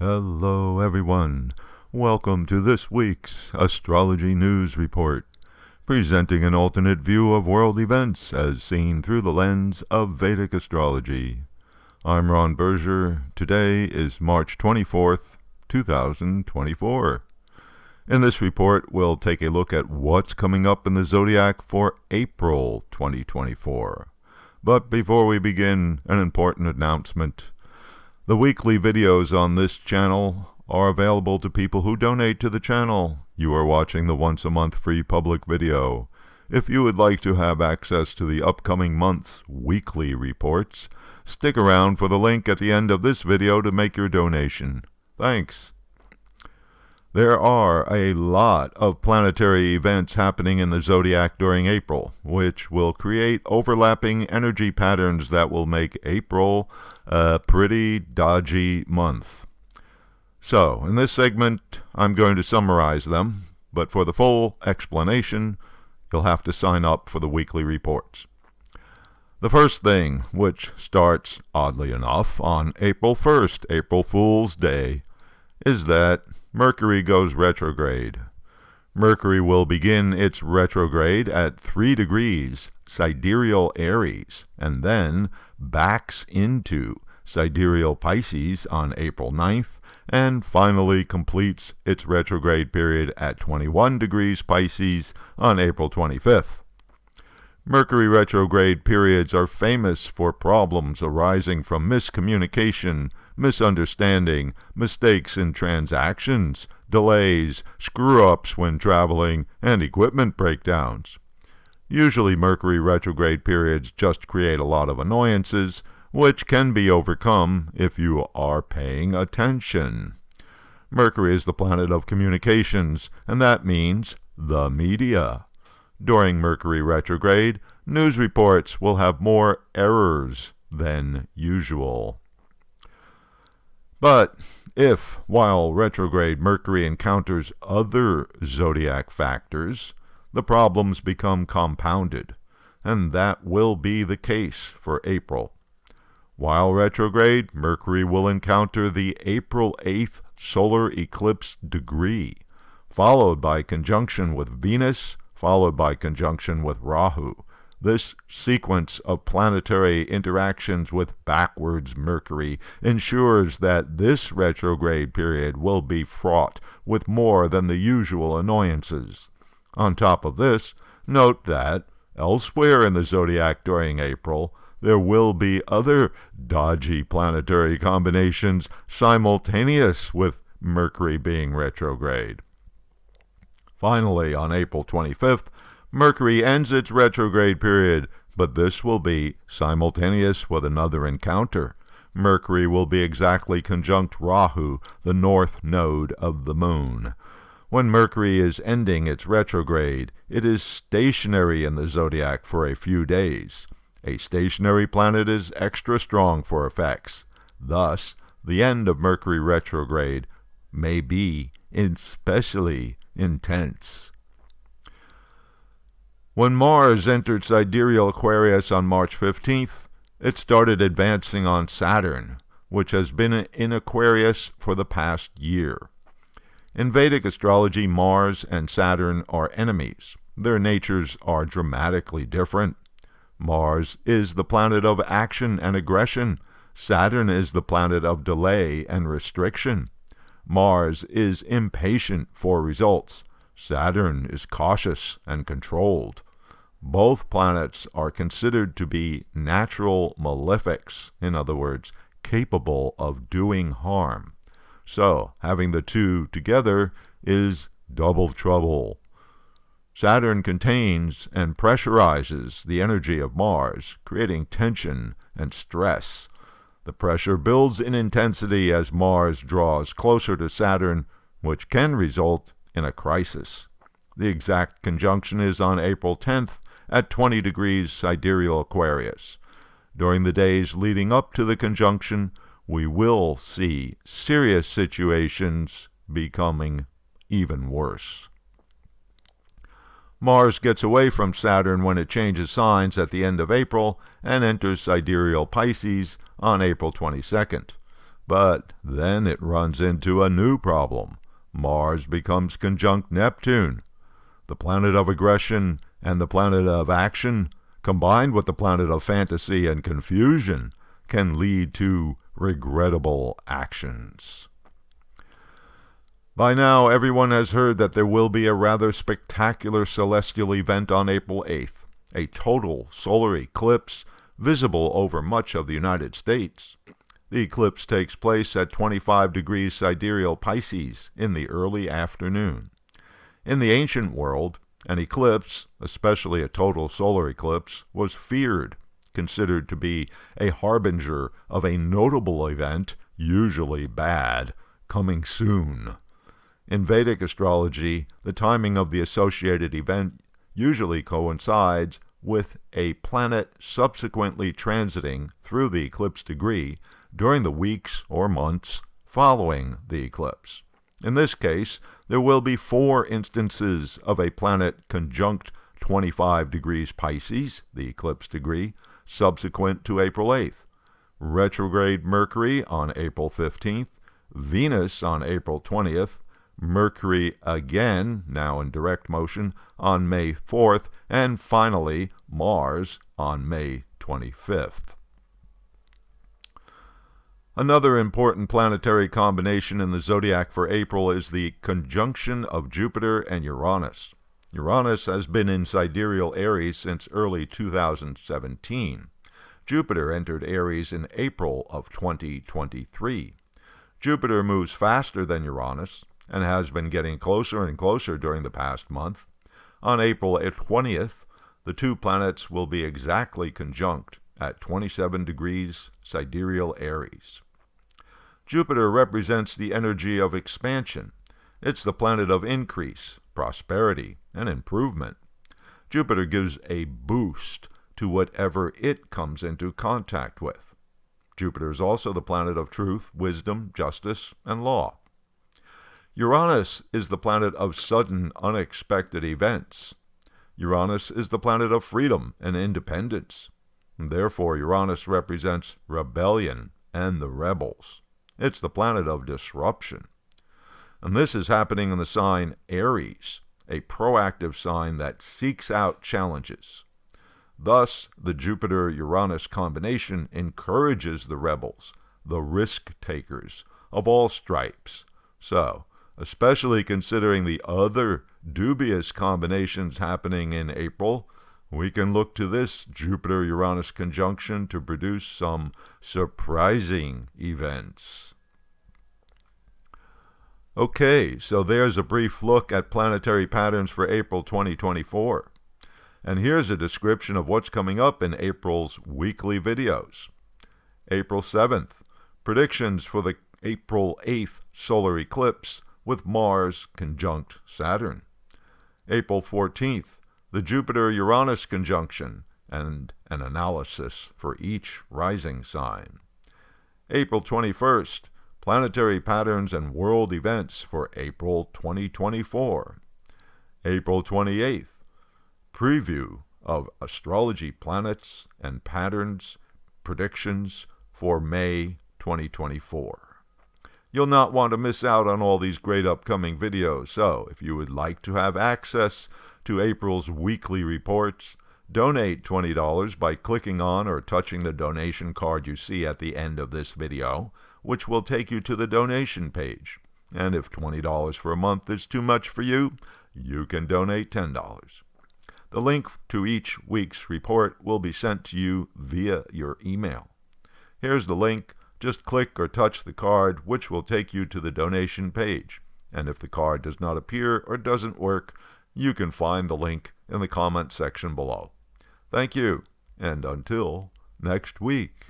Hello everyone, welcome to this week's Astrology News Report, presenting an alternate view of world events as seen through the lens of Vedic astrology. I'm Ron Berger. Today is March 24th, 2024. In this report, we'll take a look at what's coming up in the zodiac for April 2024. But before we begin, an important announcement. The weekly videos on this channel are available to people who donate to the channel. You are watching the once-a-month free public video. If you would like to have access to the upcoming month's weekly reports, stick around for the link at the end of this video to make your donation. Thanks. There are a lot of planetary events happening in the zodiac during April, which will create overlapping energy patterns that will make April a pretty dodgy month. So, in this segment, I'm going to summarize them, but for the full explanation, you'll have to sign up for the weekly reports. The first thing, which starts, oddly enough, on April 1st, April Fool's Day, is that Mercury goes retrograde. Mercury will begin its retrograde at 3 degrees sidereal Aries and then backs into sidereal Pisces on April 9th and finally completes its retrograde period at 21 degrees Pisces on April 25th. Mercury retrograde periods are famous for problems arising from miscommunication, misunderstanding, mistakes in transactions, delays, screw-ups when traveling, and equipment breakdowns. Usually Mercury retrograde periods just create a lot of annoyances, which can be overcome if you are paying attention. Mercury is the planet of communications, and that means the media. During Mercury retrograde, news reports will have more errors than usual. But if, while retrograde Mercury encounters other zodiac factors, the problems become compounded, and that will be the case for April. While retrograde, Mercury will encounter the April 8th solar eclipse degree, followed by conjunction with Venus, followed by conjunction with Rahu. This sequence of planetary interactions with backwards Mercury ensures that this retrograde period will be fraught with more than the usual annoyances. On top of this, note that elsewhere in the zodiac during April, there will be other dodgy planetary combinations simultaneous with Mercury being retrograde. Finally, on April 25th, Mercury ends its retrograde period, but this will be simultaneous with another encounter. Mercury will be exactly conjunct Rahu, the north node of the moon. When Mercury is ending its retrograde, it is stationary in the zodiac for a few days. A stationary planet is extra strong for effects. Thus, the end of Mercury retrograde may be especially intense. When Mars entered sidereal Aquarius on March 15th, it started advancing on Saturn, which has been in Aquarius for the past year. In Vedic astrology, Mars and Saturn are enemies. Their natures are dramatically different. Mars is the planet of action and aggression. Saturn is the planet of delay and restriction. Mars is impatient for results. Saturn is cautious and controlled. Both planets are considered to be natural malefics, in other words, capable of doing harm. So, having the two together is double trouble. Saturn contains and pressurizes the energy of Mars, creating tension and stress. The pressure builds in intensity as Mars draws closer to Saturn, which can result in a crisis. The exact conjunction is on April 10th at 20 degrees sidereal Aquarius. During the days leading up to the conjunction, we will see serious situations becoming even worse. Mars gets away from Saturn when it changes signs at the end of April and enters sidereal Pisces on April 22nd. But then it runs into a new problem. Mars becomes conjunct Neptune, the planet of aggression and the planet of action, combined with the planet of fantasy and confusion, can lead to regrettable actions. By now, everyone has heard that there will be a rather spectacular celestial event on April 8th, a total solar eclipse visible over much of the United States. The eclipse takes place at 25 degrees sidereal Pisces in the early afternoon. In the ancient world, an eclipse, especially a total solar eclipse, was feared, considered to be a harbinger of a notable event, usually bad, coming soon. In Vedic astrology, the timing of the associated event usually coincides with a planet subsequently transiting through the eclipse degree during the weeks or months following the eclipse. In this case, there will be 4 instances of a planet conjunct 25 degrees Pisces, the eclipse degree, subsequent to April 8th. Retrograde Mercury on April 15th, Venus on April 20th, Mercury again, now in direct motion, on May 4th, and finally Mars on May 25th. Another important planetary combination in the zodiac for April is the conjunction of Jupiter and Uranus. Uranus has been in sidereal Aries since early 2017. Jupiter entered Aries in April of 2023. Jupiter moves faster than Uranus and has been getting closer and closer during the past month. On April 20th, the two planets will be exactly conjunct at 27 degrees sidereal Aries. Jupiter represents the energy of expansion. It's the planet of increase, prosperity, and improvement. Jupiter gives a boost to whatever it comes into contact with. Jupiter is also the planet of truth, wisdom, justice, and law. Uranus is the planet of sudden, unexpected events. Uranus is the planet of freedom and independence. Therefore, Uranus represents rebellion and the rebels. It's the planet of disruption. And this is happening in the sign Aries, a proactive sign that seeks out challenges. Thus, the Jupiter-Uranus combination encourages the rebels, the risk-takers of all stripes. So, especially considering the other dubious combinations happening in April, we can look to this Jupiter-Uranus conjunction to produce some surprising events. Okay, so there's a brief look at planetary patterns for April 2024. And here's a description of what's coming up in April's weekly videos. April 7th, predictions for the April 8th solar eclipse with Mars conjunct Saturn. April 14th, the Jupiter-Uranus conjunction and an analysis for each rising sign. April 21st, planetary patterns and world events for April 2024. April 28th, preview of astrology planets and patterns predictions for May 2024. You'll not want to miss out on all these great upcoming videos, so if you would like to have access to April's weekly reports, donate $20 by clicking on or touching the donation card you see at the end of this video, which will take you to the donation page. And if $20 for a month is too much for you, you can donate $10. The link to each week's report will be sent to you via your email. Here's the link. Just click or touch the card, which will take you to the donation page. And if the card does not appear or doesn't work, you can find the link in the comment section below. Thank you, and until next week.